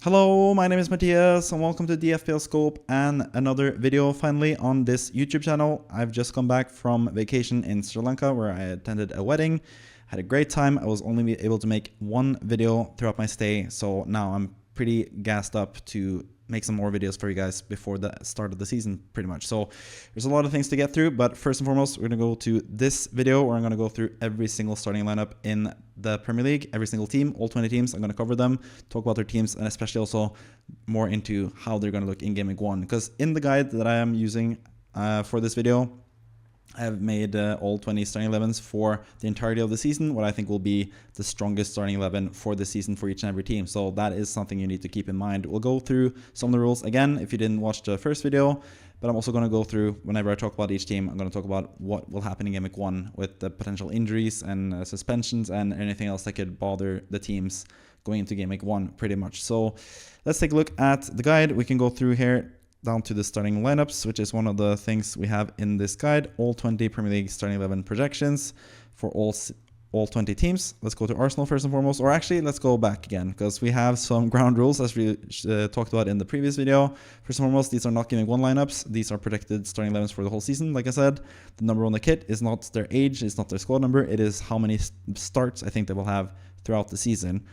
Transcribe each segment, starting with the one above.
Hello, my name is Matthias and welcome to the FPLScope and another video finally on this YouTube channel. I've just come back from vacation in Sri Lanka where I attended a wedding. Had a great time. I was only able to make one video throughout my stay, so now I'm pretty gassed up to make some more videos for you guys before the start of the season pretty much. So there's a lot of things to get through, but first and foremost, we're going to go to this video where I'm going to go through every single starting lineup in the Premier League, every single team, all 20 teams. I'm going to cover them, talk about their teams, and especially also more into how they're going to look in Game Week 1. Because in the guide that I am using for this video, I have made all 20 starting 11s for the entirety of the season, what I think will be the strongest starting 11 for the season for each and every team. So that is something you need to keep in mind. We'll go through some of the rules again if you didn't watch the first video, but I'm also going to go through, whenever I talk about each team, I'm going to talk about what will happen in Game Week 1 with the potential injuries and suspensions and anything else that could bother the teams going into Game Week 1 pretty much. So let's take a look at the guide. We can go through here down to the starting lineups, which is one of the things we have in this guide. All 20 Premier League starting 11 projections for all 20 teams. Let's go to Arsenal first and foremost, or actually let's go back again because we have some ground rules as we talked about in the previous video. First and foremost, these are not Game Week 1 lineups. These are projected starting 11s for the whole season. Like I said, the number on the kit is not their age, it's not their squad number, it is how many starts I think they will have throughout the season.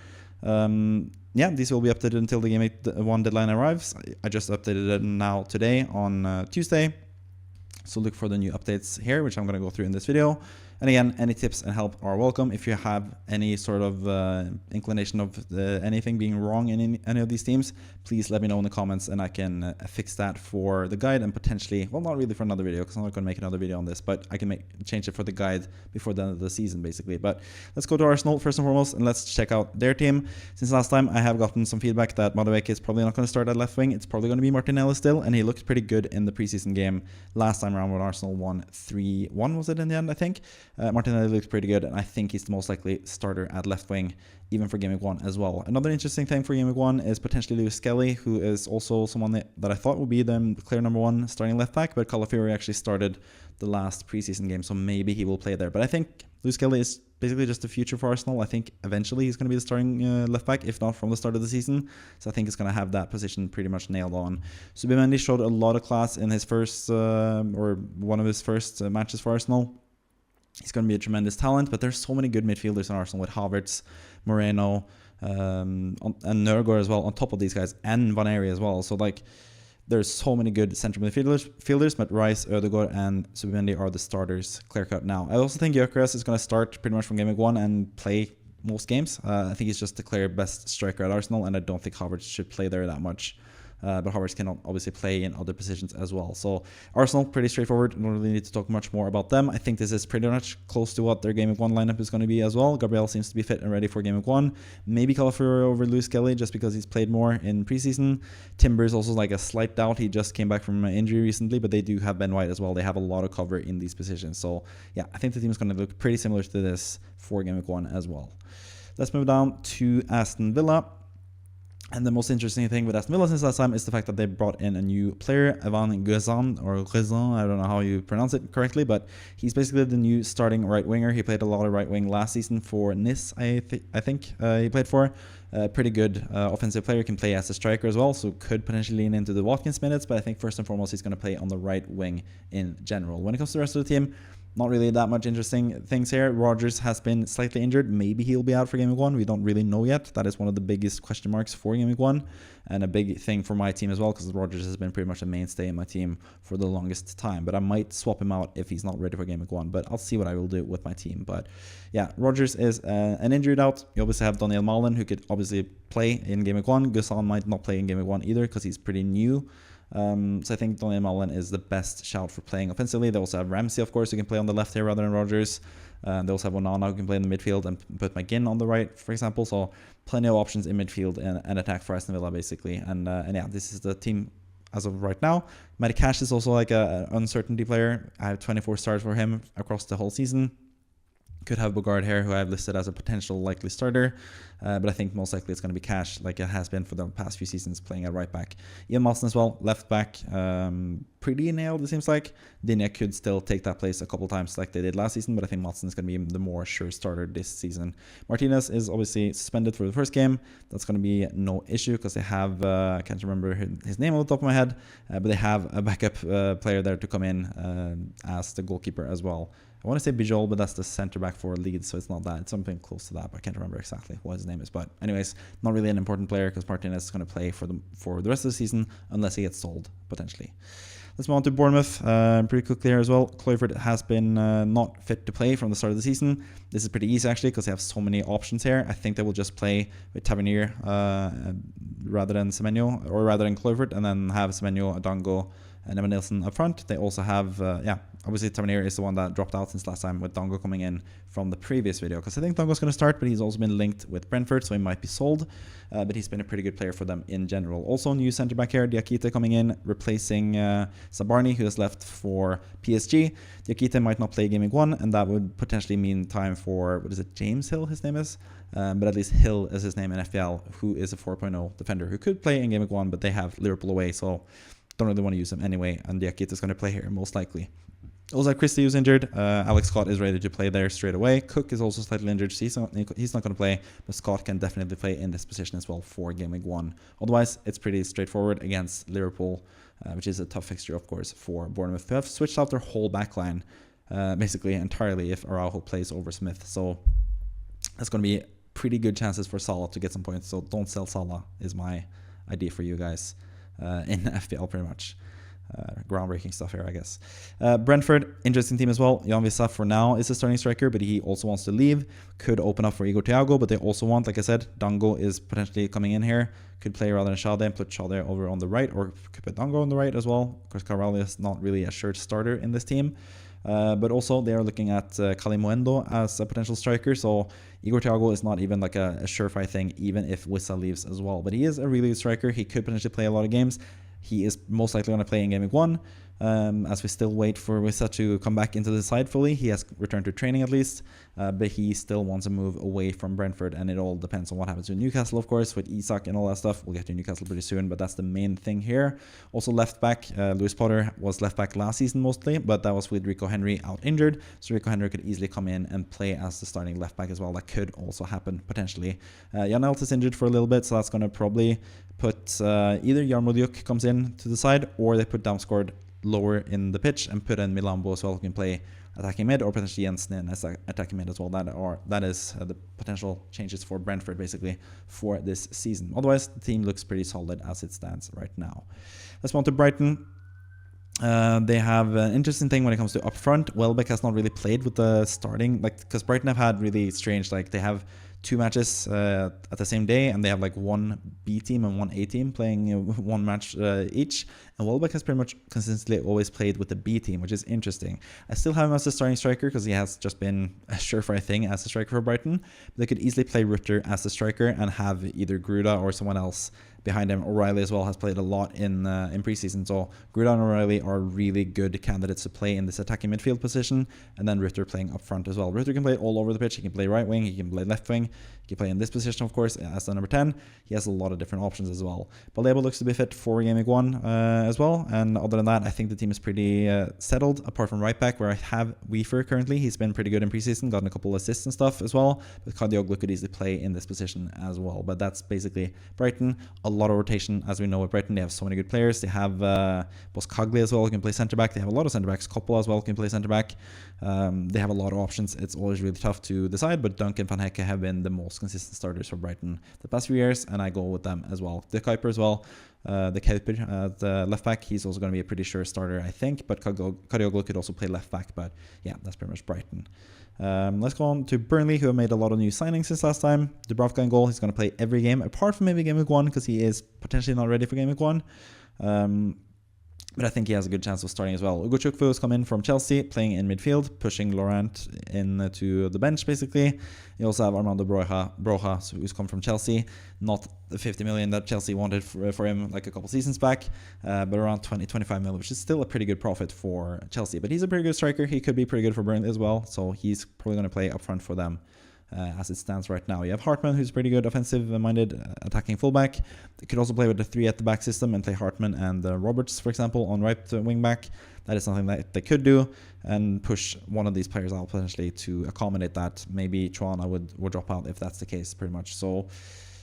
Yeah, these will be updated until the Game Week 1 deadline arrives. I just updated it now today on Tuesday. So look for the new updates here, which I'm going to go through in this video. And again, any tips and help are welcome. If you have any sort of inclination of anything being wrong in any of these teams, please let me know in the comments and I can fix that for the guide and potentially, well, not really for another video because I'm not going to make another video on this, but I can change it for the guide before the end of the season basically. But let's go to Arsenal first and foremost and let's check out their team. Since last time I have gotten some feedback that Madueke is probably not going to start at left wing. It's probably going to be Martinelli still, and he looked pretty good in the preseason game last time around when Arsenal won 3-1, was it in the end, I think. Martinelli looks pretty good, and I think he's the most likely starter at left wing, even for Game Week 1 as well. Another interesting thing for Game Week 1 is potentially Lewis Skelly, who is also someone that I thought would be the clear number 1 starting left back, but Calafiori actually started the last preseason game, so maybe he will play there. But I think Lewis Skelly is basically just the future for Arsenal. I think eventually he's going to be the starting left back, if not from the start of the season. So I think he's going to have that position pretty much nailed on. Subimendi showed a lot of class in his first, or one of his first matches for Arsenal. He's going to be a tremendous talent, but there's so many good midfielders in Arsenal with Havertz, Moreno, and Nørgaard as well on top of these guys, and Van Eyre as well. So like, there's so many good central midfielders, but Rice, Ødegaard, and Subimendi are the starters clear cut now. I also think Gyökeres is going to start pretty much from Game Week 1 and play most games. I think he's just the clear best striker at Arsenal, and I don't think Havertz should play there that much. But Havertz can obviously play in other positions as well. So Arsenal, pretty straightforward. Don't really need to talk much more about them. I think this is pretty much close to what their Game Week 1 lineup is going to be as well. Gabriel seems to be fit and ready for Game Week 1. Maybe Calafiori over Lewis Skelly just because he's played more in preseason. Timber is also like a slight doubt. He just came back from an injury recently, but they do have Ben White as well. They have a lot of cover in these positions. So yeah, I think the team is going to look pretty similar to this for Game Week 1 as well. Let's move down to Aston Villa. And the most interesting thing with Aston Villa since last time is the fact that they brought in a new player, Evan Guzan, or Guzan, I don't know how you pronounce it correctly, but he's basically the new starting right winger. He played a lot of right wing last season for Nice, I think he played for. Pretty good offensive player, can play as a striker as well, so could potentially lean into the Watkins minutes, but I think first and foremost he's going to play on the right wing in general. When it comes to the rest of the team, not really that much interesting things here. Rodgers has been slightly injured. Maybe he'll be out for Game Week 1. We don't really know yet. That is one of the biggest question marks for Game Week 1. And a big thing for my team as well, because Rodgers has been pretty much a mainstay in my team for the longest time. But I might swap him out if he's not ready for Game Week 1. But I'll see what I will do with my team. But yeah, Rodgers is an injured out. You obviously have Daniel Malen, who could obviously play in Game Week 1. Guzan might not play in Game Week 1 either, because he's pretty new. So I think Daniel Malen is the best shout for playing offensively. They also have Ramsey, of course, who can play on the left here rather than Rodgers. They also have Onana, who can play in the midfield, and put McGinn on the right, for example. So plenty of options in midfield and attack for Aston Villa, basically. And yeah, this is the team as of right now. Matty Cash is also like an uncertainty player. I have 24 stars for him across the whole season. Could have Bogard here, who I've listed as a potential likely starter, but I think most likely it's going to be Cash, like it has been for the past few seasons, playing at right back. Ian Mawson as well, left back, pretty nailed it seems like. Digne could still take that place a couple times like they did last season, but I think Mawson is going to be the more sure starter this season. Martinez is obviously suspended for the first game. That's going to be no issue because they have, I can't remember his name on the top of my head, but they have a backup player there to come in as the goalkeeper as well. I want to say Bijol, but that's the center back for Leeds, so it's not that. It's something close to that, but I can't remember exactly what his name is. But anyways, not really an important player because Martinez is going to play for the rest of the season unless he gets sold, potentially. Let's move on to Bournemouth pretty quickly here as well. Kluivert has been not fit to play from the start of the season. This is pretty easy actually because they have so many options here. I think they will just play with Tavernier rather than Semenyo, or rather than Kluivert, and then have Semenyo, Adango, and Evan Nilsson up front. They also have, obviously Tavernier is the one that dropped out since last time, with Dango coming in from the previous video. Because I think Dango's going to start, but he's also been linked with Brentford, so he might be sold. But he's been a pretty good player for them in general. Also, new centre back here, Diakite coming in, replacing Sabarni, who has left for PSG. Diakite might not play Game Week 1, and that would potentially mean time for, what is it, James Hill, his name is? But at least Hill is his name in FPL, who is a 4.0 defender who could play in Game Week 1, but they have Liverpool away, so don't really want to use him anyway, and Diakite is going to play here most likely. Also, Christie was injured. Alex Scott is ready to play there straight away. Cook is also slightly injured, so he's not going to play, but Scott can definitely play in this position as well for Game Week 1. Otherwise, it's pretty straightforward against Liverpool, which is a tough fixture, of course, for Bournemouth, who have switched out their whole backline basically entirely if Araujo plays over Smith. So that's going to be pretty good chances for Salah to get some points. So don't sell Salah is my idea for you guys in FPL pretty much. Groundbreaking stuff here, I guess. Brentford, interesting team as well. Jan Vissa for now is a starting striker, but he also wants to leave. Could open up for Igor Thiago, but they also want, like I said, Dango is potentially coming in here. Could play rather than Schade and put Schade over on the right, or could put Dango on the right as well. Of course, Carvalho is not really a sure starter in this team. But also they are looking at Kalimuendo as a potential striker, so Igor Thiago is not even like a surefire thing, even if Wissa leaves as well. But he is a really good striker. He could potentially play a lot of games. He is most likely going to play in Game Week 1, as we still wait for Wissa to come back into the side fully. He has returned to training at least, but he still wants to move away from Brentford, and it all depends on what happens to Newcastle, of course, with Isak and all that stuff. We'll get to Newcastle pretty soon, but that's the main thing here. Also left back, Lewis Potter was left back last season mostly, but that was with Rico Henry out injured, so Rico Henry could easily come in and play as the starting left back as well. That could also happen potentially. Jan Elt is injured for a little bit, so that's going to probably put either Yarmolyuk comes in to the side, or they put Damsgaard lower in the pitch and put in Milambo as well, who can play attacking mid, or potentially Jensen as attacking mid as well. That is the potential changes for Brentford basically for this season. Otherwise, the team looks pretty solid as it stands right now. Let's move on to Brighton. They have an interesting thing when it comes to up front. Welbeck has not really played with the starting, like, because Brighton have had really strange, like they have 2 matches at the same day, and they have like one B team and one A team playing one match each. And Welbeck has pretty much consistently always played with the B team, which is interesting. I still have him as a starting striker because he has just been a surefire thing as a striker for Brighton. But they could easily play Rutter as a striker and have either Gruda or someone else behind him. O'Reilly as well has played a lot in preseason, so Gruda and O'Reilly are really good candidates to play in this attacking midfield position, and then Rutter playing up front as well. Rutter can play all over the pitch. He can play right wing, he can play left wing, he can play in this position, of course, as the number 10. He has a lot of different options as well. Balebo looks to be fit for Game Week 1 as well, and other than that, I think the team is pretty settled, apart from right back, where I have Weaver currently. He's been pretty good in preseason, gotten a couple assists and stuff as well, but Kadioglu could easily play in this position as well. But that's basically Brighton. A lot of rotation, as we know with Brighton. They have so many good players. They have Boskagli as well, who can play centre back. They have a lot of centre backs. Koppel as well can play centre back. They have a lot of options. It's always really tough to decide, but Duncan Van Hecke have been the most consistent starters for Brighton the past few years, and I go with them as well. De Kuiper as well, the Kuiper at left back, he's also going to be a pretty sure starter, I think, but Kadioglu could also play left back. But yeah, that's pretty much Brighton. Let's go on to Burnley, who have made a lot of new signings since last time. Dubravka in goal. He's going to play every game, apart from maybe Game Week 1, because he is potentially not ready for Game Week 1. But I think he has a good chance of starting as well. Ugo Chukwu has come in from Chelsea, playing in midfield, pushing Laurent in to the bench, basically. You also have Armando Broja, who's come from Chelsea. Not the 50 million that Chelsea wanted for him like a couple seasons back, but around 20-25 million, which is still a pretty good profit for Chelsea. But he's a pretty good striker. He could be pretty good for Burnley as well, so he's probably going to play up front for them. As it stands right now. You have Hartman, who's pretty good offensive-minded attacking fullback. They could also play with the 3 at the back system and play Hartman and Roberts, for example, on right wing back. That is something that they could do and push one of these players out potentially to accommodate that. Maybe Chuana would drop out if that's the case, pretty much. So,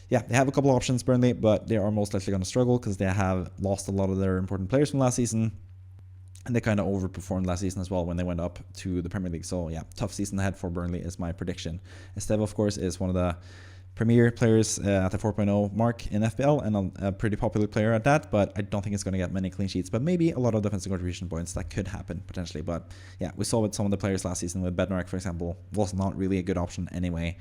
yeah, they have a couple of options, Burnley, but they are most likely going to struggle because they have lost a lot of their important players from last season. And they kind of overperformed last season as well when they went up to the Premier League. So, yeah, tough season ahead for Burnley is my prediction. Esteve, of course, is one of the premier players at the 4.0 mark in FPL and a pretty popular player at that. But I don't think it's going to get many clean sheets. But maybe a lot of defensive contribution points. That could happen, potentially. But, yeah, we saw with some of the players last season with Bednarek, for example, was not really a good option anyway,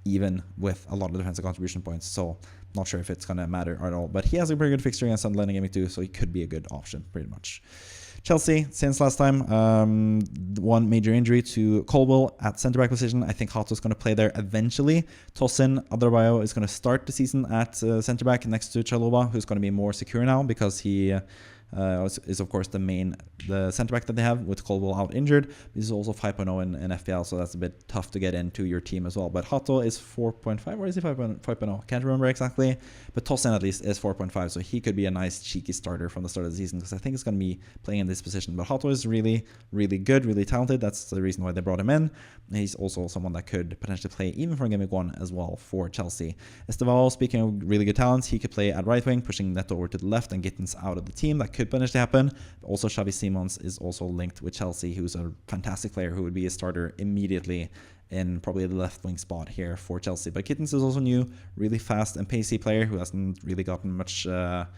even with a lot of defensive contribution points. So, not sure if it's going to matter at all. But he has a pretty good fixture against Sunderland in Game 2, so he could be a good option, pretty much. Chelsea, since last time, one major injury to Colwell at centre-back position. I think Hato's going to play there eventually. Tosin Adarbayo is going to start the season at centre-back next to Chalobah, who's going to be more secure now because he is, of course, the centre-back that they have with Colwell out injured. This is also 5.0 in FPL, so that's a bit tough to get into your team as well. But Hato is 4.5, or is he 5.0? Can't remember exactly. But Tosin, at least, is 4.5, so he could be a nice, cheeky starter from the start of the season because I think he's going to be playing in this position. But Hato is really, really good, really talented. That's the reason why they brought him in. And he's also someone that could potentially play even from Game Week 1 as well for Chelsea. Estevao, speaking of really good talents, he could play at right wing, pushing Neto over to the left and Gittins out of the team. That could potentially happen. Also, Xavi Simons is also linked with Chelsea, who's a fantastic player who would be a starter immediately in probably the left wing spot here for Chelsea. But Gittins is also new, really fast and pacey player who hasn't really gotten much talk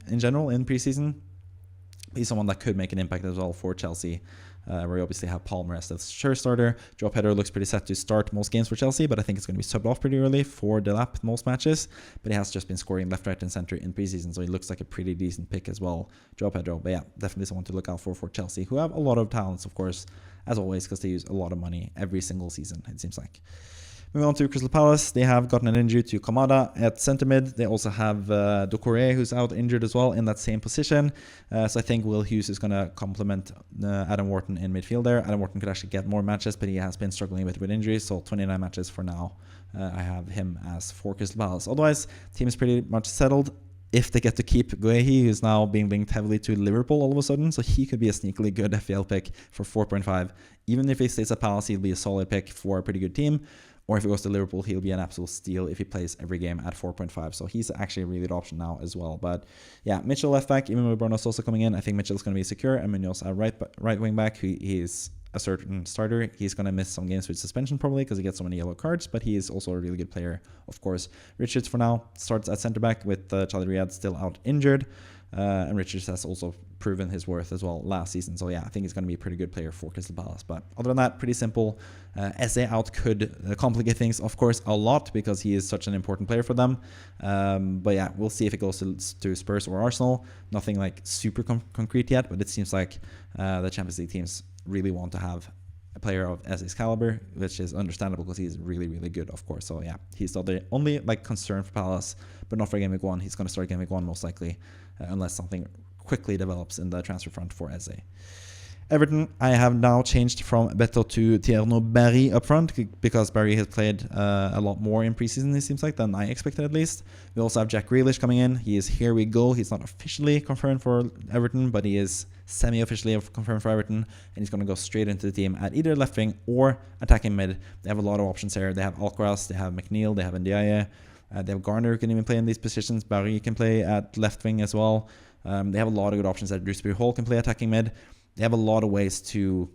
in general in preseason. He's someone that could make an impact as well for Chelsea. Where we obviously have Palmer as the sure starter. Joe Pedro looks pretty set to start most games for Chelsea, but I think it's going to be subbed off pretty early for Delap most matches. But he has just been scoring left, right, and center in preseason, so he looks like a pretty decent pick as well, Joe Pedro. But yeah, definitely someone to look out for Chelsea, who have a lot of talents, of course, as always, because they use a lot of money every single season, it seems like. Moving on to Crystal Palace, they have gotten an injury to Kamada at centre mid. They also have Doucouré, who's out injured as well in that same position. So I think Will Hughes is going to complement Adam Wharton in midfield there. Adam Wharton could actually get more matches, but he has been struggling with injuries. So 29 matches for now. I have him as for Crystal Palace. Otherwise, team is pretty much settled. If they get to keep Guehi, who's now being linked heavily to Liverpool all of a sudden, so he could be a sneakily good FPL pick for 4.5. Even if he stays at Palace, he'll be a solid pick for a pretty good team. Or if he goes to Liverpool, he'll be an absolute steal if he plays every game at 4.5. So he's actually a really good option now as well. But yeah, Mitchell left back, even with Bruno Sosa coming in, I think Mitchell's going to be secure. And Munoz at right wing back, he is a certain starter. He's going to miss some games with suspension probably because he gets so many yellow cards, but he is also a really good player, of course. Richards for now starts at centre back with Charlie Riyad still out injured. And Richards has also proven his worth as well last season. So yeah, I think he's going to be a pretty good player for Crystal Palace. But other than that, pretty simple. Eze out could complicate things, of course, a lot because he is such an important player for them. But yeah, we'll see if it goes to Spurs or Arsenal. Nothing like super concrete yet, but it seems like the Champions League teams really want to have a player of Eze's caliber, which is understandable because he's really, really good, of course. So yeah, he's the only like concern for Palace, but not for Game Week 1. He's going to start Game Week 1 most likely, unless something quickly develops in the transfer front for Eze. Everton, I have now changed from Beto to Tierno Barry up front because Barry has played a lot more in preseason, it seems like, than I expected at least. We also have Jack Grealish coming in. He is here we go. He's not officially confirmed for Everton, but he is semi-officially confirmed for Everton, and he's going to go straight into the team at either left wing or attacking mid. They have a lot of options here. They have Alcaraz, they have McNeil, they have Ndiaye. They have Garner who can even play in these positions. Barry can play at left wing as well. They have a lot of good options there. Dewsbury Hall can play attacking mid. They have a lot of ways to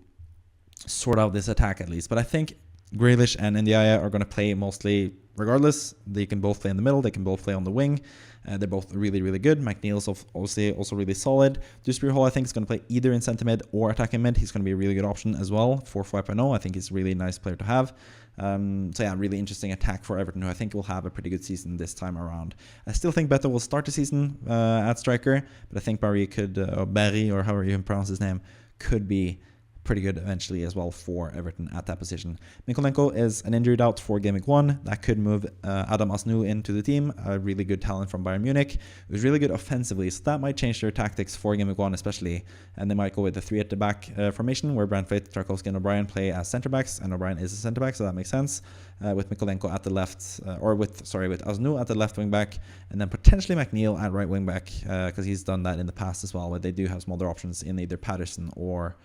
sort out this attack at least. But I think Grealish and Ndiaye are going to play mostly regardless. They can both play in the middle. They can both play on the wing. They're both really, really good. McNeil's obviously also really solid. Dewsbury Hall, I think, is going to play either in centre mid or attacking mid. He's going to be a really good option as well for 5.0. I think he's a really nice player to have. So yeah, really interesting attack for Everton, who I think will have a pretty good season this time around. I still think Beto will start the season at striker, but I think Barry could, or Barry, or however you pronounce his name, could be pretty good eventually as well for Everton at that position. Mikolenko is an injured out for Game Week 1. That could move Adam Asnou into the team, a really good talent from Bayern Munich. It was really good offensively, so that might change their tactics for Game Week 1 especially, and they might go with the 3 at the back formation, where Brentford, Tarkowski and O'Brien play as centre-backs, and O'Brien is a centre-back, so that makes sense, with Mikolenko at the left, with Asnou at the left wing-back, and then potentially McNeil at right wing-back, because he's done that in the past as well, but they do have some other options in either Patterson or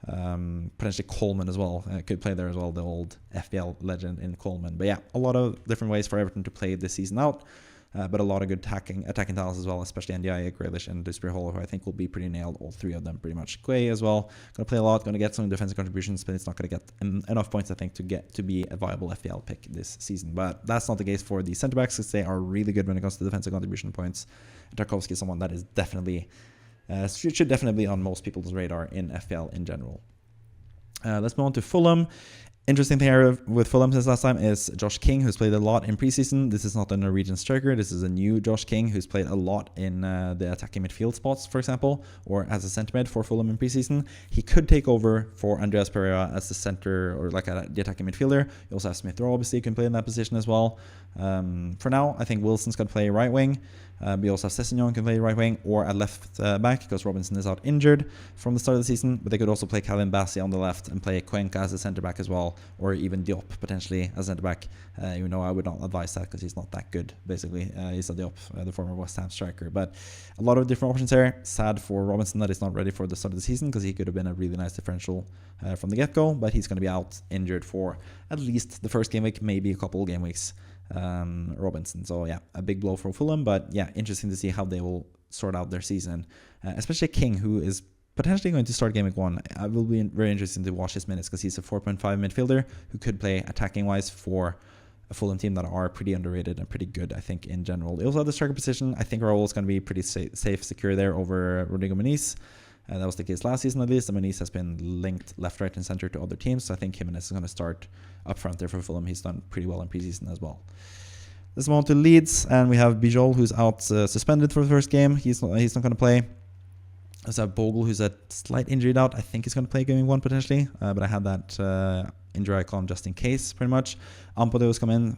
potentially Coleman as well. Could play there as well, the old FPL legend in Coleman. But yeah, a lot of different ways for Everton to play this season out, but a lot of good attacking talents as well, especially Ndiaye, Grealish and Dewsbury Hall, who I think will be pretty nailed, all 3 of them pretty much. Quay as well, going to play a lot, going to get some defensive contributions, but it's not going to get enough points, I think, to be a viable FPL pick this season. But that's not the case for the centre-backs, because they are really good when it comes to defensive contribution points. Tarkowski is someone that is definitely should definitely be on most people's radar in FPL in general. Let's move on to Fulham. Interesting thing here with Fulham since last time is Josh King, who's played a lot in preseason. This is not a Norwegian striker. This is a new Josh King who's played a lot in the attacking midfield spots, for example, or as a centre mid for Fulham in preseason. He could take over for Andreas Pereira as the centre, or like the attacking midfielder. You also have Smith Rowe, obviously, who can play in that position as well. For now, I think Wilson's going to play right wing. We also have Sessegnon can play right wing or at left back, because Robinson is out injured from the start of the season. But they could also play Calvin Bassey on the left and play Cuenca as a centre back as well, or even Diop potentially as centre back. Even though I would not advise that, because he's not that good. Basically, he's a Diop, the former West Ham striker. But a lot of different options here. Sad for Robinson that he's not ready for the start of the season, because he could have been a really nice differential from the get-go. But he's going to be out injured for at least the first game week, maybe a couple of game weeks. Robinson. So yeah, a big blow for Fulham, but yeah, interesting to see how they will sort out their season, especially King, who is potentially going to start Game Week 1. I will be very interested to watch his minutes, because he's a 4.5 midfielder who could play attacking wise for a Fulham team that are pretty underrated and pretty good, I think, in general. They also have the striker position. I think Raul is going to be pretty safe, secure there over Rodrigo Muniz. That was the case last season at least. And Muniz has been linked left, right and center to other teams, so I think Jimenez is going to start up front there for Fulham. He's done pretty well in preseason as well. Let's move on to Leeds, and we have Bijol, who's out suspended for the first game. He's not going to play. Let's have Bogle, who's a slight injury out. I think he's going to play Game 1 potentially, but I had that injury icon just in case, pretty much. Ampadu has come in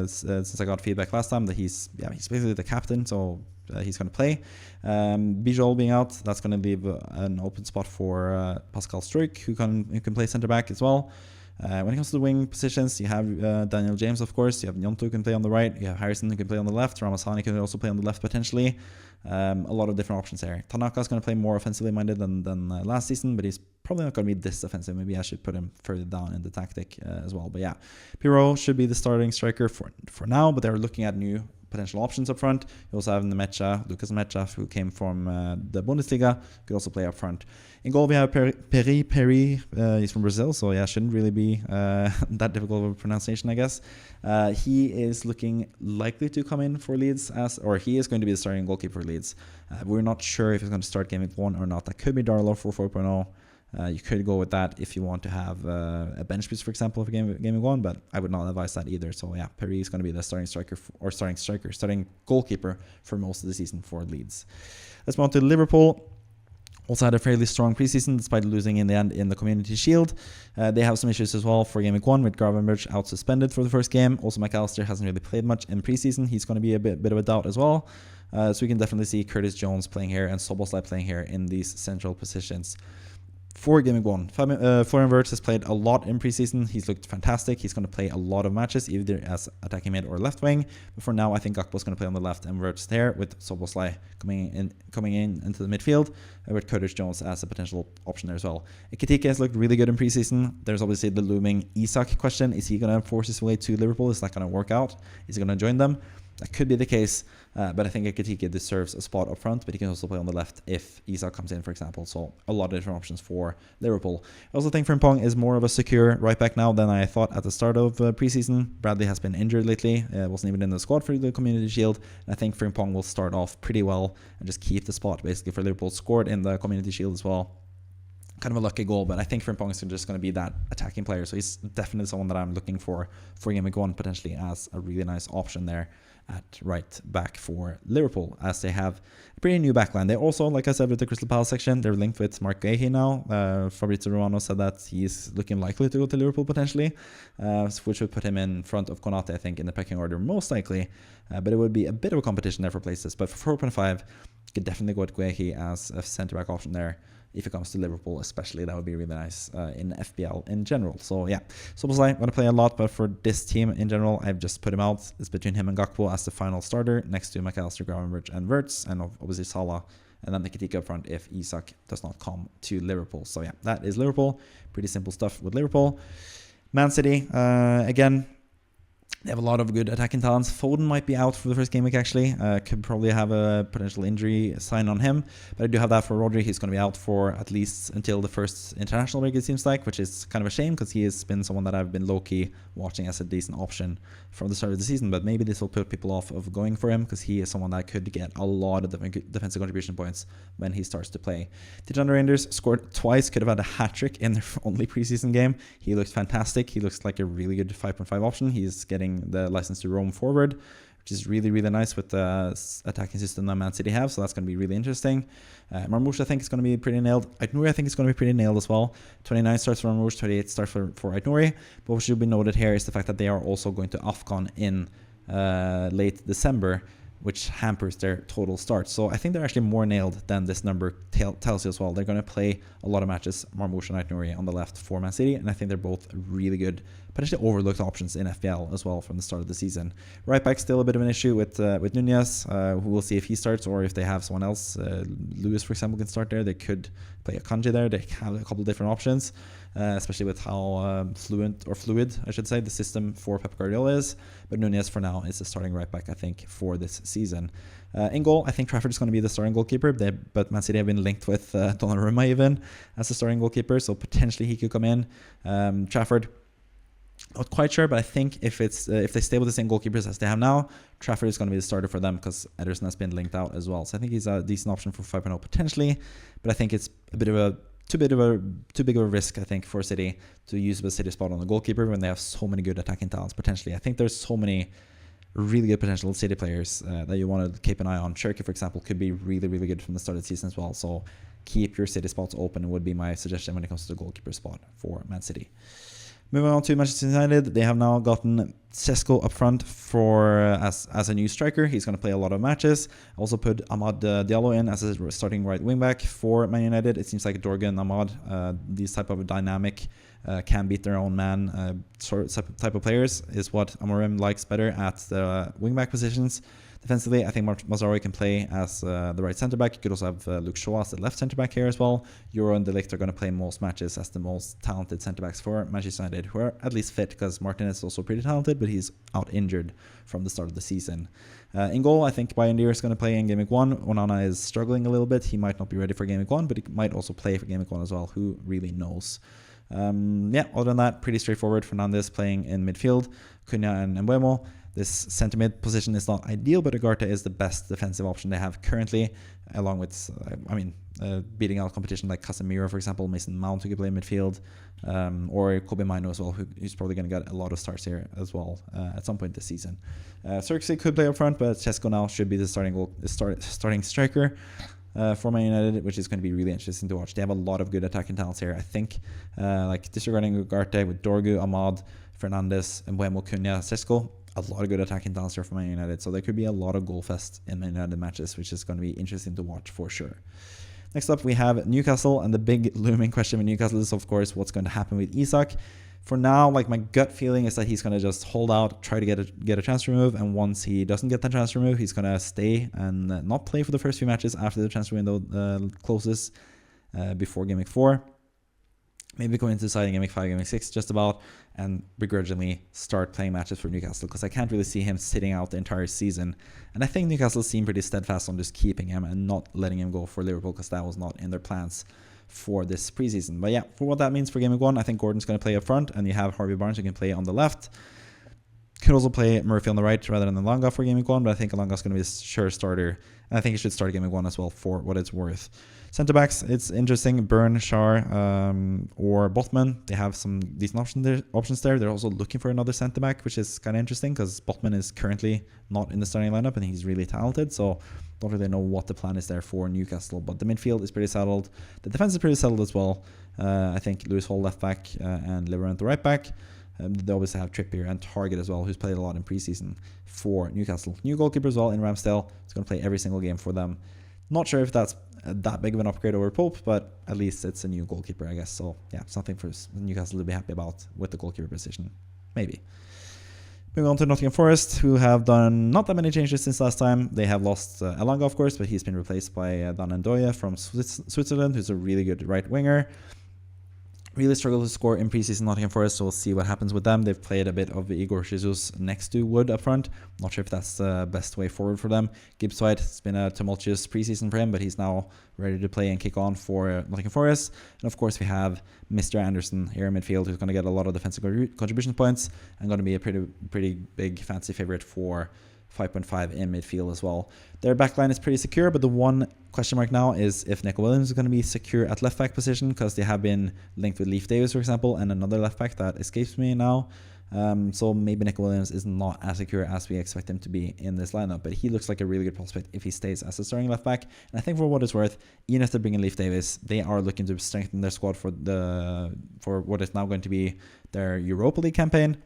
since I got feedback last time that he's basically the captain, so he's going to play. Bijol being out, that's going to leave an open spot for Pascal Struijk, who can play centre back as well. When it comes to the wing positions, you have Daniel James, of course. You have Gnonto who can play on the right. You have Harrison who can play on the left. Ramazani can also play on the left potentially. A lot of different options there. Tanaka's going to play more offensively minded than last season, but he's probably not going to be this offensive. Maybe I should put him further down in the tactic as well. But yeah, Pirro should be the starting striker for now, but they're looking at new potential options up front. You also have Lucas Mecha, who came from the Bundesliga, could also play up front. In goal, we have Peri. He's from Brazil, so yeah, shouldn't really be that difficult of a pronunciation, I guess. He is looking likely to come in for Leeds, or he is going to be the starting goalkeeper for Leeds. We're not sure if he's going to start Game Week 1 or not. That could be Darlow for 4.0. You could go with that if you want to have a bench boost, for example, for Game Week 1, but I would not advise that either. So yeah, Perry is going to be the starting goalkeeper for most of the season for Leeds. Let's move on to Liverpool. Also had a fairly strong preseason despite losing in the end in the Community Shield. They have some issues as well for Game Week 1 with Gravenberch out suspended for the first game. Also, McAllister hasn't really played much in preseason. He's going to be a bit of a doubt as well. So we can definitely see Curtis Jones playing here and Soboslai playing here in these central positions. For Game Week 1, Florian Wirtz has played a lot in preseason. He's looked fantastic. He's going to play a lot of matches, either as attacking mid or left wing. But for now, I think Gakpo is going to play on the left and Wirtz there, with Soboslai coming in into the midfield, with Curtis Jones as a potential option there as well. Ekitike has looked really good in preseason. There's obviously the looming Isak question. Is he going to force his way to Liverpool? Is that going to work out? Is he going to join them? that could be the case. But I think Ekitike deserves a spot up front, but he can also play on the left if Isak comes in, for example. So a lot of different options for Liverpool. I also think Frimpong is more of a secure right back now than I thought at the start of preseason. Bradley has been injured lately, wasn't even in the squad for the Community Shield. And I think Frimpong will start off pretty well and just keep the spot basically for Liverpool. Scored in the Community Shield as well. Kind of a lucky goal, but I think Frimpong is just going to be that attacking player. So he's definitely someone that I'm looking for Game Week 1 potentially as a really nice option there at right back for Liverpool, as they have a pretty new backline. They also, like I said, with the Crystal Palace section, they're linked with Mark Guehi now. Fabrizio Romano said that he's looking likely to go to Liverpool potentially, which would put him in front of Konate, I think, in the pecking order most likely. But it would be a bit of a competition there for places. But for 4.5, you could definitely go with Guehi as a centre-back option there. If it comes to Liverpool especially, that would be really nice in FPL in general. So yeah, Szoboszlai, I'm going to play a lot, but for this team in general, I've just put him out. It's between him and Gakpo as the final starter, next to McAllister, Gravenberch, and Wirtz, and obviously Salah, and then Ekitike up front if Isak does not come to Liverpool. So yeah, that is Liverpool. Pretty simple stuff with Liverpool. Man City, again, they have a lot of good attacking talents. Foden might be out for the first game week, actually. Could probably have a potential injury sign on him. But I do have that for Rodri. He's going to be out for at least until the first international break, it seems like, which is kind of a shame because he has been someone that I've been low-key watching as a decent option from the start of the season. But maybe this will put people off of going for him because he is someone that could get a lot of defensive contribution points when he starts to play. Dejan Reinders scored twice, could have had a hat-trick in their only preseason game. He looks fantastic. He looks like a really good 5.5 option. He's getting the license to roam forward, which is really, really nice with the attacking system that Man City have. So that's going to be really interesting. Marmoush, I think, is going to be pretty nailed. Aït-Nouri, I think, is going to be pretty nailed as well. 29 starts for Marmoush, 28 starts for Aït-Nouri. But what should be noted here is the fact that they are also going to AFCON in late December, which hampers their total starts. So I think they're actually more nailed than this number tells you as well. They're going to play a lot of matches, Marmoush and Aït-Nouri on the left for Man City, and I think they're both really good, potentially overlooked options in FPL as well from the start of the season. Right back, still a bit of an issue with Nunez, who we'll see if he starts or if they have someone else. Lewis, for example, can start there. They could play a Kanji there. They have a couple different options, especially with how fluid, I should say, the system for Pep Guardiola is. But Nunez for now is the starting right back, I think, for this season. In goal, I think Trafford is going to be the starting goalkeeper, but Man City have been linked with Donnarumma even as the starting goalkeeper, so potentially he could come in. Trafford, not quite sure, but I think if they stay with the same goalkeepers as they have now, Trafford is going to be the starter for them because Ederson has been linked out as well. So I think he's a decent option for 5.0 potentially, but I think it's a bit of a too big of a risk, I think, for City to use the City spot on the goalkeeper when they have so many good attacking talents potentially. I think there's so many really good potential City players that you want to keep an eye on. Cherki, for example, could be really, really good from the start of the season as well. So keep your City spots open would be my suggestion when it comes to the goalkeeper spot for Man City. Moving on to Manchester United, they have now gotten Sesko up front as a new striker. He's going to play a lot of matches. I also put Amad Diallo in as a starting right wing back for Man United. It seems like Dorgan, Amad, these type of dynamic, can beat their own man type of players is what Amorim likes better at the wing back positions. Defensively, I think Mazraoui can play as the right centre-back. You could also have Luke Shaw as the left centre-back here as well. Euro and De Ligt are going to play most matches as the most talented centre-backs for Manchester United, who are at least fit because Martinez is also pretty talented, but he's out injured from the start of the season. In goal, I think Bayern is going to play in Game Week 1. Onana is struggling a little bit. He might not be ready for Game Week 1, but he might also play for Game Week 1 as well. Who really knows? Other than that, pretty straightforward. Fernandes playing in midfield. Cunha and Mbeumo. This centre mid position is not ideal, but Ugarte is the best defensive option they have currently, along with, beating out competition like Casemiro, for example, Mason Mount, who could play midfield, or Kobe Mino as well, who's probably going to get a lot of starts here as well at some point this season. Xerxes could play up front, but Sesko now should be the starting striker for Man United, which is going to be really interesting to watch. They have a lot of good attacking talents here, I think, disregarding Ugarte with Dorgu, Amad, Fernandes, Mbeumo, Cunha, Sesko. A lot of good attacking talents here for Man United. So there could be a lot of goal fest in Man United matches, which is going to be interesting to watch for sure. Next up, we have Newcastle, and the big looming question with Newcastle is, of course, what's going to happen with Isak. For now, my gut feeling is that he's going to just hold out, try to get a transfer move, and once he doesn't get that transfer move, he's going to stay and not play for the first few matches after the transfer window closes before Game Week 4. maybe go into deciding game week 5, game week 6 just about, and begrudgingly start playing matches for Newcastle, because I can't really see him sitting out the entire season. And I think Newcastle seem pretty steadfast on just keeping him and not letting him go for Liverpool, because that was not in their plans for this preseason. But yeah, for what that means for game week 1, I think Gordon's going to play up front, and you have Harvey Barnes who can play on the left. Could also play Murphy on the right rather than Elanga for game week 1, but I think Elanga's going to be a sure starter, and I think he should start game week 1 as well for what it's worth. Centre backs, it's interesting. Burn, Shar, or Botman. They have some decent options there. They're also looking for another centre back, which is kind of interesting because Botman is currently not in the starting lineup and he's really talented. So don't really know what the plan is there for Newcastle. But the midfield is pretty settled. The defense is pretty settled as well. I think Lewis Hall left back and Liverant the right back. They obviously have Trippier and Target as well, who's played a lot in preseason for Newcastle. New goalkeeper as well in Ramsdale. He's going to play every single game for them. Not sure if that's that big of an upgrade over Pope, but at least it's a new goalkeeper, I guess. So yeah, something for Newcastle to be happy about with the goalkeeper position, maybe. Moving on to Nottingham Forest, who have done not that many changes since last time. They have lost Elanga, of course, but he's been replaced by Dan Ndoye from Switzerland, who's a really good right winger. Really struggled to score in preseason Nottingham Forest, so we'll see what happens with them. They've played a bit of Igor Jesus next to Wood up front. Not sure if that's the best way forward for them. Gibbs White, it's been a tumultuous preseason for him, but he's now ready to play and kick on for Nottingham Forest. And of course, we have Mr. Anderson here in midfield, who's going to get a lot of defensive contribution points and going to be a pretty big fancy favorite for 5.5 in midfield as well. Their backline is pretty secure, but the one question mark now is if Nico Williams is going to be secure at left back position, because they have been linked with Leif Davis, for example, and another left back that escapes me now. So maybe Nico Williams is not as secure as we expect him to be in this lineup, but he looks like a really good prospect if he stays as a starting left back. And I think for what it's worth, even if they bring in Leif Davis, they are looking to strengthen their squad for what is now going to be their Europa League campaign.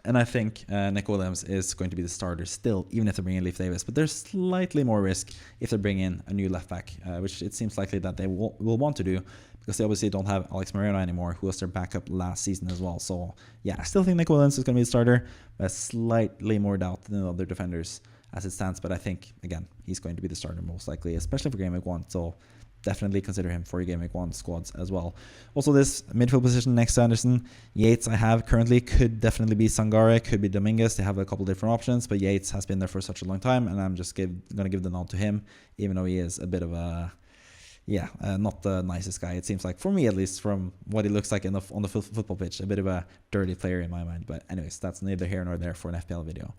And I think Nick Williams is going to be the starter still, even if they bring in Leif Davis. But there's slightly more risk if they bring in a new left back, which it seems likely that they will want to do, because they obviously don't have Alex Moreno anymore, who was their backup last season as well. So yeah, I still think Nick Williams is going to be the starter, but slightly more doubt than the other defenders as it stands. But I think, again, he's going to be the starter most likely, especially for game week 1. So definitely consider him for your game week 1 squads as well. Also, this midfield position next to Anderson, Yates I have currently could definitely be Sangare, could be Dominguez. They have a couple different options, but Yates has been there for such a long time, and I'm just going to give the nod to him, even though he is a bit of a, not the nicest guy, it seems like, for me at least, from what he looks like on the football pitch. A bit of a dirty player in my mind, but anyways, that's neither here nor there for an FPL video.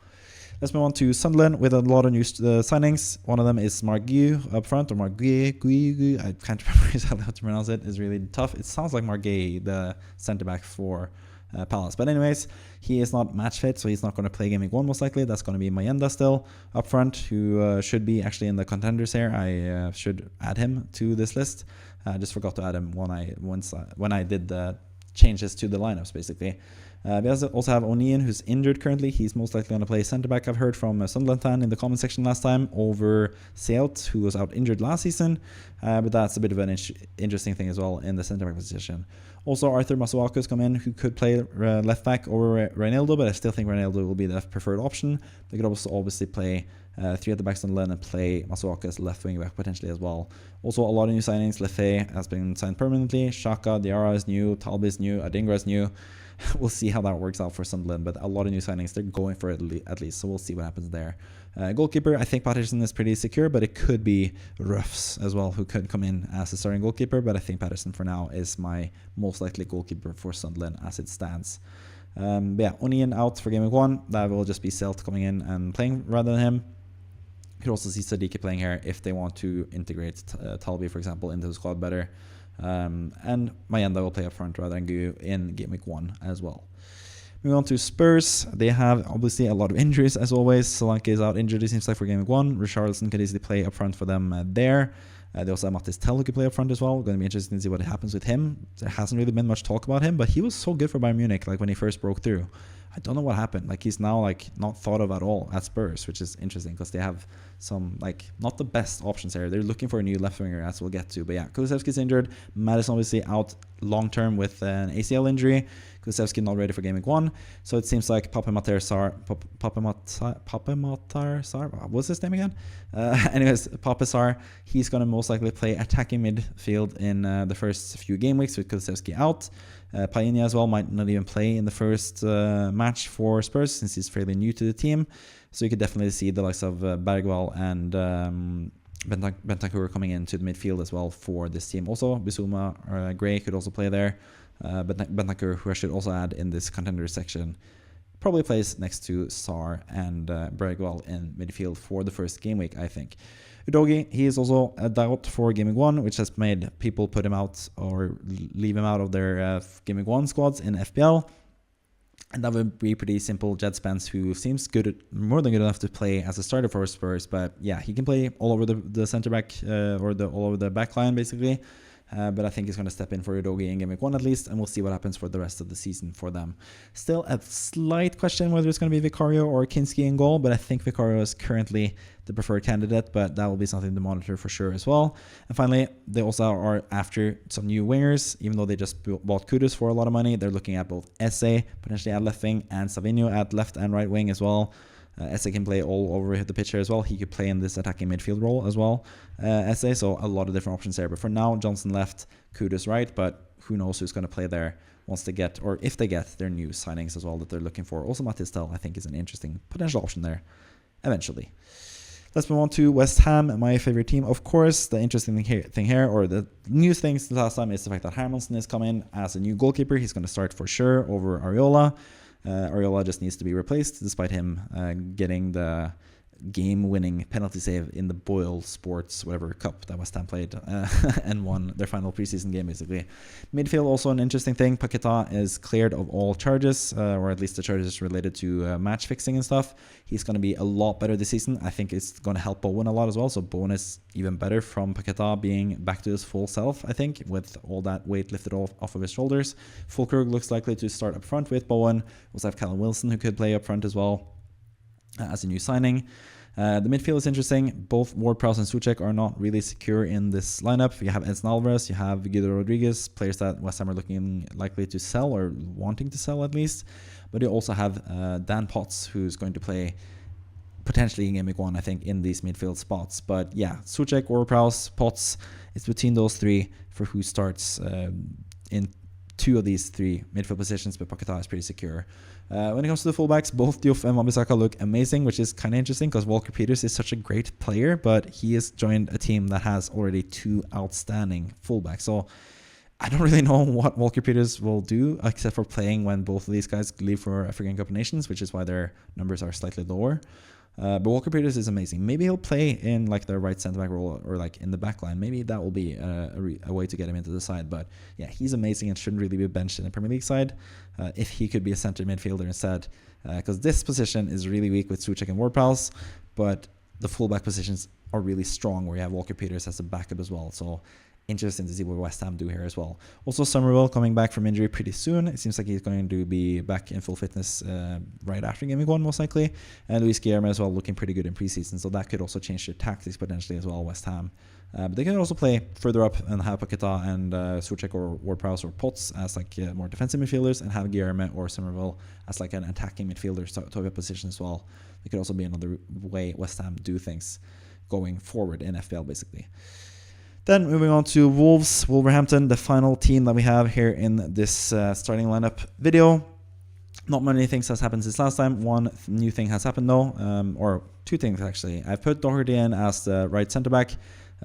Let's move on to Sunderland with a lot of new signings. One of them is Marguerite up front, or Marguerite. I can't remember exactly how to pronounce it. It's really tough. It sounds like Marguerite, the centre back for Palace. But anyways, he is not match fit, so he's not going to play game week 1 most likely. That's going to be Mayenda still up front, who should be actually in the contenders here. I should add him to this list. I just forgot to add him when I did the changes to the lineups, basically. We also have O'Neill, who's injured currently. He's most likely going to play centre back, I've heard from a Sunderland fan in the comment section last time, over Sealt, who was out injured last season. But that's a bit of an interesting thing as well in the centre back position. Also, Arthur Masuaku's come in, who could play left back over Reinildo, but I still think Reinildo will be the preferred option. They could also obviously play 3 at the back Sunderland and play Masuaku as left wing back potentially as well. Also, a lot of new signings. Lefebvre has been signed permanently. Shaka, Diarra is new. Talbi is new. Adingra is new. We'll see how that works out for Sunderland, but a lot of new signings. They're going for it at least, so we'll see what happens there. Goalkeeper, I think Patterson is pretty secure, but it could be Ruffs as well, who could come in as a starting goalkeeper, but I think Patterson for now is my most likely goalkeeper for Sunderland as it stands. But yeah, Onion out for game week 1. That will just be Selt coming in and playing rather than him. You could also see Sadiq playing here if they want to integrate Talbi, for example, into the squad better. And Mayenda will play up front rather than Gu in game week 1 as well. Moving on to Spurs, they have obviously a lot of injuries as always. Solanke is out injured, it seems like, for game week 1. Richarlison could easily play up front for them there. They also have Mattis Tell who could play up front as well. Going to be interesting to see what happens with him. There hasn't really been much talk about him, but he was so good for Bayern Munich, like when he first broke through. I don't know what happened. Like, he's now like not thought of at all at Spurs, which is interesting because they have some like not the best options here. They're looking for a new left winger, as we'll get to. But yeah, Kulusevski's injured. Madison obviously out long term with an ACL injury. Kulusevski not ready for game week 1. So it seems like Papematar Sarr, what's his name again? Anyways, Papa Sarr, he's going to most likely play attacking midfield in the first few game weeks with Kulusevski out. Paini as well might not even play in the first match for Spurs since he's fairly new to the team. So you could definitely see the likes of Bergwall and Bentancur coming into the midfield as well for this team. Also, Bissouma Gray could also play there. But Bentancur, who I should also add in this contender section, probably plays next to Sarr and Bergwall in midfield for the first game week, I think. Udogie, he is also a doubt for game week 1, which has made people put him out or leave him out of their game week 1 squads in FPL. And that would be pretty simple. Jed Spence, who seems more than good enough to play as a starter for Spurs, but yeah, he can play all over the center back or all over the back line basically. But I think he's going to step in for Udogie in game week 1 at least, and we'll see what happens for the rest of the season for them. Still a slight question whether it's going to be Vicario or Kinski in goal, but I think Vicario is currently the preferred candidate, but that will be something to monitor for sure as well. And finally, they also are after some new wingers, even though they just bought Kudus for a lot of money. They're looking at both Esse, potentially at left wing, and Savinho at left and right wing as well. Esse can play all over the pitch here as well. He could play in this attacking midfield role as well. Esse, so a lot of different options there. But for now, Johnson left, Kudus right, but who knows who's going to play there once they get, or if they get their new signings as well that they're looking for. Also, Mathis Tel, I think, is an interesting potential option there eventually. Let's move on to West Ham, my favorite team. Of course, the interesting thing here, or the news things the last time, is the fact that Hermansen is coming as a new goalkeeper. He's going to start for sure over Areola. Areola just needs to be replaced, despite him getting the game-winning penalty save in the Boyle Sports whatever cup that West Ham played and won their final preseason game basically. Midfield, also an interesting thing. Paqueta is cleared of all charges, or at least the charges related to match fixing and stuff. He's going to be a lot better this season. I think it's going to help Bowen a lot as well, so Bowen is even better from Paqueta being back to his full self, I think, with all that weight lifted off of his shoulders. Fulkrug looks likely to start up front with Bowen. We also have Callum Wilson, who could play up front as well as a new signing. The midfield is interesting. Both Ward-Prowse and Souček are not really secure in this lineup. You have Edson Alvarez, you have Guido Rodriguez, players that West Ham are looking likely to sell or wanting to sell at least. But you also have Dan Potts, who's going to play potentially in game week 1, I think, in these midfield spots. But yeah, Souček, Ward-Prowse, Potts, it's between those three for who starts in 2 of these 3 midfield positions, but Paqueta is pretty secure. When it comes to the fullbacks, both Diouf and Wan-Bissaka look amazing, which is kind of interesting because Walker Peters is such a great player, but he has joined a team that has already 2 outstanding fullbacks. So I don't really know what Walker Peters will do except for playing when both of these guys leave for African Cup of Nations, which is why their numbers are slightly lower. But Walker Peters is amazing. Maybe he'll play in like the right centre back role or like in the back line. Maybe that will be a way to get him into the side. But yeah, he's amazing and shouldn't really be benched in the Premier League side if he could be a centre midfielder instead. Because this position is really weak with Souček and Ward-Prowse, but the fullback positions are really strong where you have Walker Peters as a backup as well. So interesting to see what West Ham do here as well. Also, Summerville coming back from injury pretty soon. It seems like he's going to be back in full fitness right after game week 1 most likely. And Luis Guillermo as well, looking pretty good in preseason, so that could also change their tactics potentially as well, West Ham. But they can also play further up and have Paqueta and Souček or Ward-Prowse or Potts as like more defensive midfielders, and have Guillermo or Summerville as like an attacking midfielder type of position as well. It could also be another way West Ham do things going forward in FPL basically. Then moving on to Wolverhampton, the final team that we have here in this starting lineup video. Not many things has happened since last time. One new thing has happened though, or 2 things actually. I've put Doherty in as the right centre back,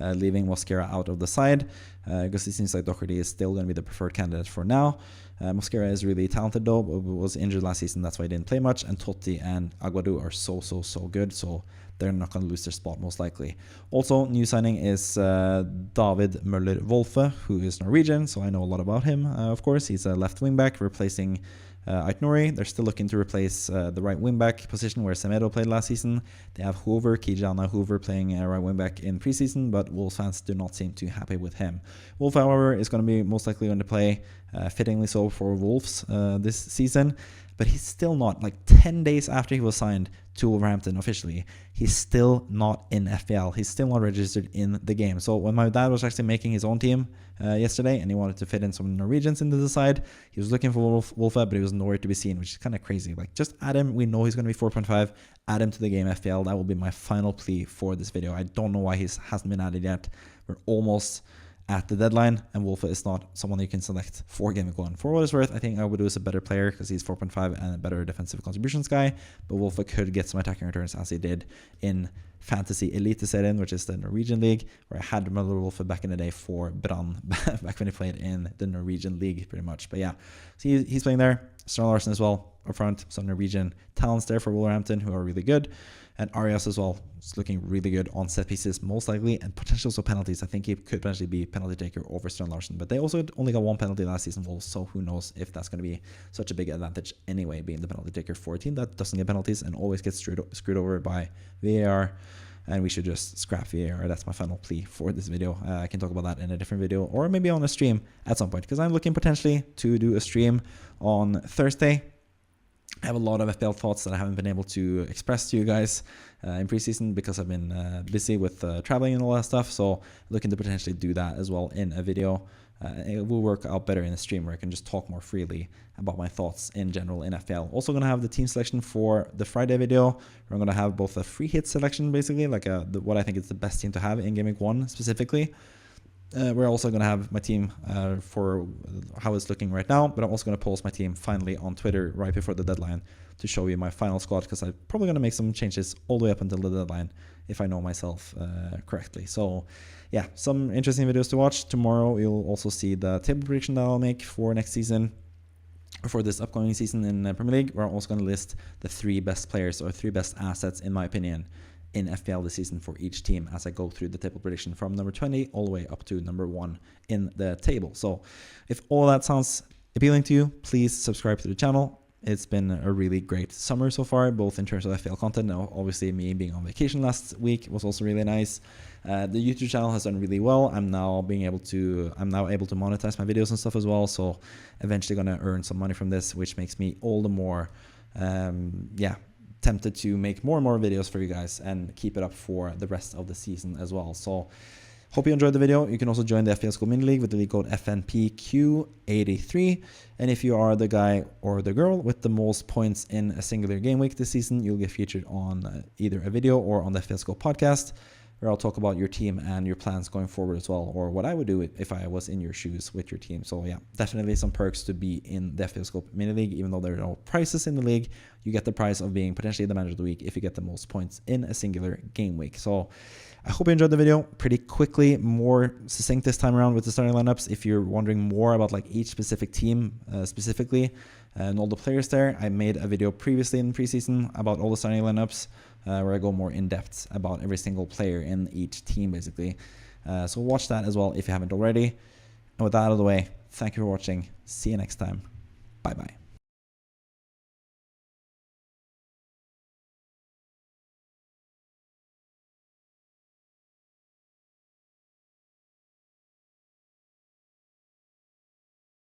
leaving Mosquera out of the side, because it seems like Doherty is still going to be the preferred candidate for now. Mosquera is really talented though, but was injured last season, that's why he didn't play much. And Totti and Aguado are so good, so they're not going to lose their spot most likely. Also, new signing is David Møller-Wolfe, who is Norwegian, so I know a lot about him, of course. He's a left wing-back replacing Aitnouri. They're still looking to replace the right wing-back position where Semedo played last season. They have Hoover, Kijana Hoover, playing right wing-back in preseason, but Wolves fans do not seem too happy with him. Wolf, however, is going to be most likely going to play fittingly so for Wolves this season. but he's still not, like 10 days after he was signed to Wolverhampton officially, he's still not in FPL. He's still not registered in the game. So when my dad was actually making his own team yesterday and he wanted to fit in some Norwegians into the side, he was looking for Wolfe, but he was nowhere to be seen, which is kind of crazy. Like, just add him. We know he's going to be 4.5. Add him to the game FPL. That will be my final plea for this video. I don't know why he hasn't been added yet. We're almost at the deadline, and Wolfe is not someone you can select for Game Week 1. For what it's worth, I think Aguado is a better player because he's 4.5 and a better defensive contributions guy, but Wolfe could get some attacking returns as he did in Fantasy Eliteserien, which is the Norwegian league, where I had my little Wolfe back in the day for Brann, back when he played in the Norwegian league, pretty much. But yeah, so he's playing there. Sterling Larsen as well up front, some Norwegian talents there for Wolverhampton who are really good. And Arias as well is looking really good on set pieces, most likely, and potentially also penalties. I think he could potentially be penalty taker over Sterling Larsen, but they also only got one penalty last season, Wolves, so who knows if that's going to be such a big advantage anyway, being the penalty taker for a team that doesn't get penalties and always gets screwed over by VAR. And we should just scrap VAR. That's my final plea for this video. I can talk about that in a different video or maybe on a stream at some point, because I'm looking potentially to do a stream on Thursday. I have a lot of FPL thoughts that I haven't been able to express to you guys in preseason because I've been busy with traveling and all that stuff. So looking to potentially do that as well in a video. It will work out better in a stream where I can just talk more freely about my thoughts in general in FPL. Also going to have the team selection for the Friday video. We're going to have both a free hit selection, basically, like what I think is the best team to have in Game Week 1 specifically. We're also going to have my team for how it's looking right now, but I'm also going to post my team finally on Twitter right before the deadline to show you my final squad, because I'm probably going to make some changes all the way up until the deadline if I know myself correctly. So yeah, some interesting videos to watch. Tomorrow you'll also see the table prediction that I'll make for next season, for this upcoming season in Premier League. We're also going to list the 3 best players or 3 best assets, in my opinion, in FPL this season for each team as I go through the table prediction from number 20 all the way up to number 1 in the table. So if all that sounds appealing to you, please subscribe to the channel. It's been a really great summer so far, both in terms of FPL content. Now, obviously, me being on vacation last week was also really nice. The YouTube channel has done really well. I'm now able to monetize my videos and stuff as well. So eventually going to earn some money from this, which makes me all the more, tempted to make more and more videos for you guys and keep it up for the rest of the season as well. So hope you enjoyed the video. You can also join the FPLScope mini league with the league code FNPQ83. And if you are the guy or the girl with the most points in a singular game week this season, you'll get featured on either a video or on the FPLScope podcast, where I'll talk about your team and your plans going forward as well, or what I would do if I was in your shoes with your team. So yeah, definitely some perks to be in the FPLScope mini league. Even though there are no prizes in the league, you get the prize of being potentially the manager of the week if you get the most points in a singular game week. So I hope you enjoyed the video. Pretty quickly, more succinct this time around with the starting lineups. If you're wondering more about like each specific team specifically and all the players there, I made a video previously in preseason about all the starting lineups, where I go more in depth about every single player in each team, basically. So watch that as well if you haven't already. And with that out of the way, thank you for watching. See you next time. Bye bye.